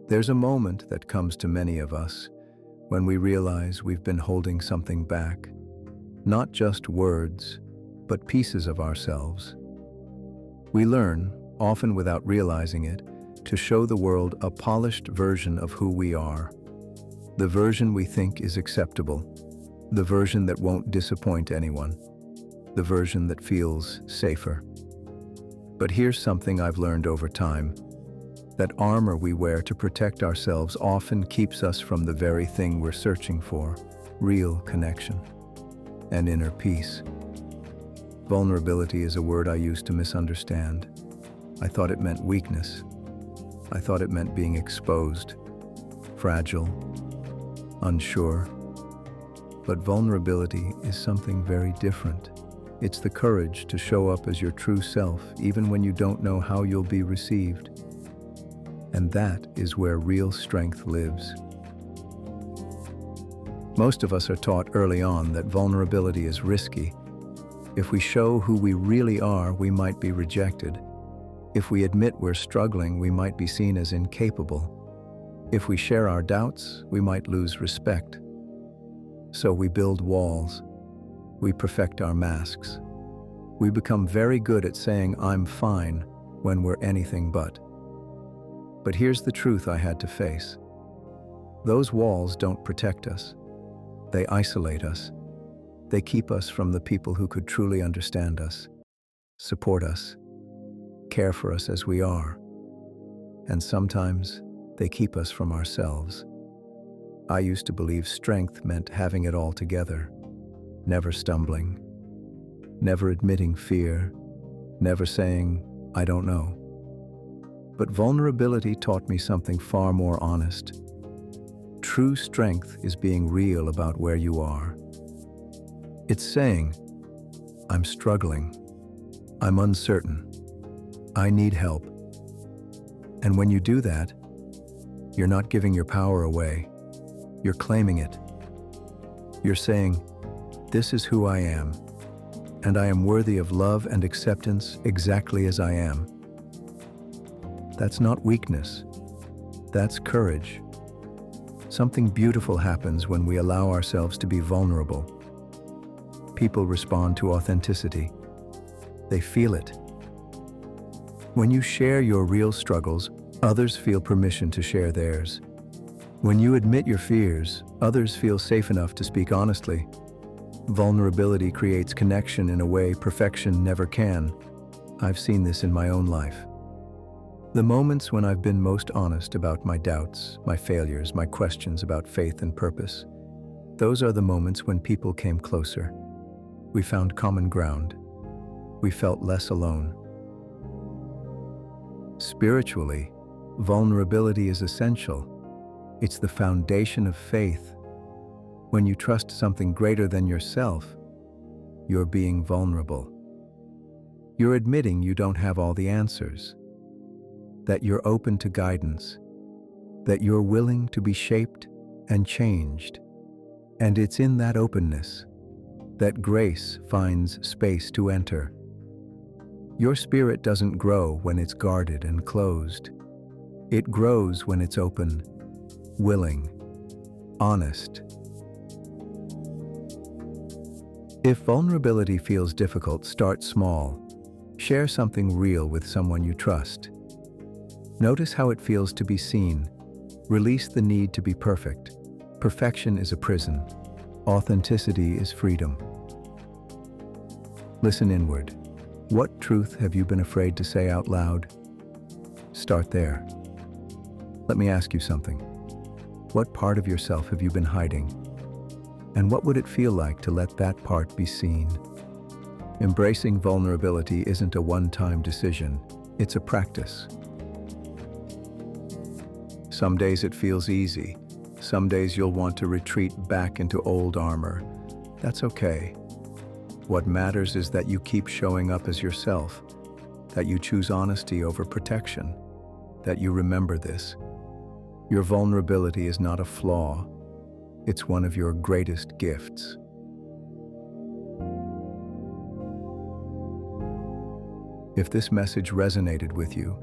There's a moment that comes to many of us when we realize we've been holding something back, not just words, but pieces of ourselves. We learn, often without realizing it, to show the world a polished version of who we are, the version we think is acceptable, the version that won't disappoint anyone, the version that feels safer. But here's something I've learned over time. That armor we wear to protect ourselves often keeps us from the very thing we're searching for, real connection and inner peace. Vulnerability is a word I used to misunderstand. I thought it meant weakness. I thought it meant being exposed, fragile, unsure. But vulnerability is something very different. It's the courage to show up as your true self, even when you don't know how you'll be received. And that is where real strength lives. Most of us are taught early on that vulnerability is risky. If we show who we really are, we might be rejected. If we admit we're struggling, we might be seen as incapable. If we share our doubts, we might lose respect. So we build walls. We perfect our masks. We become very good at saying, "I'm fine," when we're anything but. But here's the truth I had to face. Those walls don't protect us. They isolate us. They keep us from the people who could truly understand us, support us, care for us as we are. And sometimes they keep us from ourselves. I used to believe strength meant having it all together, never stumbling, never admitting fear, never saying, "I don't know." But vulnerability taught me something far more honest. True strength is being real about where you are. It's saying, "I'm struggling. I'm uncertain. I need help." And when you do that, you're not giving your power away. You're claiming it. You're saying, "This is who I am, and I am worthy of love and acceptance exactly as I am." That's not weakness. That's courage. Something beautiful happens when we allow ourselves to be vulnerable. People respond to authenticity. They feel it. When you share your real struggles, others feel permission to share theirs. When you admit your fears, others feel safe enough to speak honestly. Vulnerability creates connection in a way perfection never can. I've seen this in my own life. The moments when I've been most honest about my doubts, my failures, my questions about faith and purpose, those are the moments when people came closer. We found common ground. We felt less alone. Spiritually, vulnerability is essential. It's the foundation of faith. When you trust something greater than yourself, you're being vulnerable. You're admitting you don't have all the answers, that you're open to guidance, that you're willing to be shaped and changed. And it's in that openness that grace finds space to enter. Your spirit doesn't grow when it's guarded and closed. It grows when it's open, willing, honest. If vulnerability feels difficult, start small. Share something real with someone you trust. Notice how it feels to be seen. Release the need to be perfect. Perfection is a prison. Authenticity is freedom. Listen inward. What truth have you been afraid to say out loud? Start there. Let me ask you something. What part of yourself have you been hiding? And what would it feel like to let that part be seen? Embracing vulnerability isn't a one-time decision. It's a practice. Some days it feels easy. Some days you'll want to retreat back into old armor. That's okay. What matters is that you keep showing up as yourself, that you choose honesty over protection, that you remember this. Your vulnerability is not a flaw. It's one of your greatest gifts. If this message resonated with you,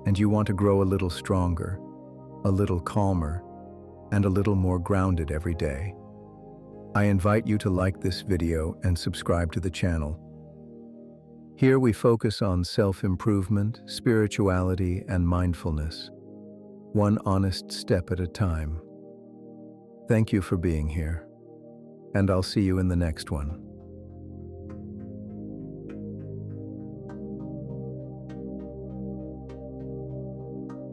and you want to grow a little stronger, a little calmer, and a little more grounded every day, I invite you to like this video and subscribe to the channel. Here we focus on self-improvement, spirituality, and mindfulness, one honest step at a time. Thank you for being here, and I'll see you in the next one.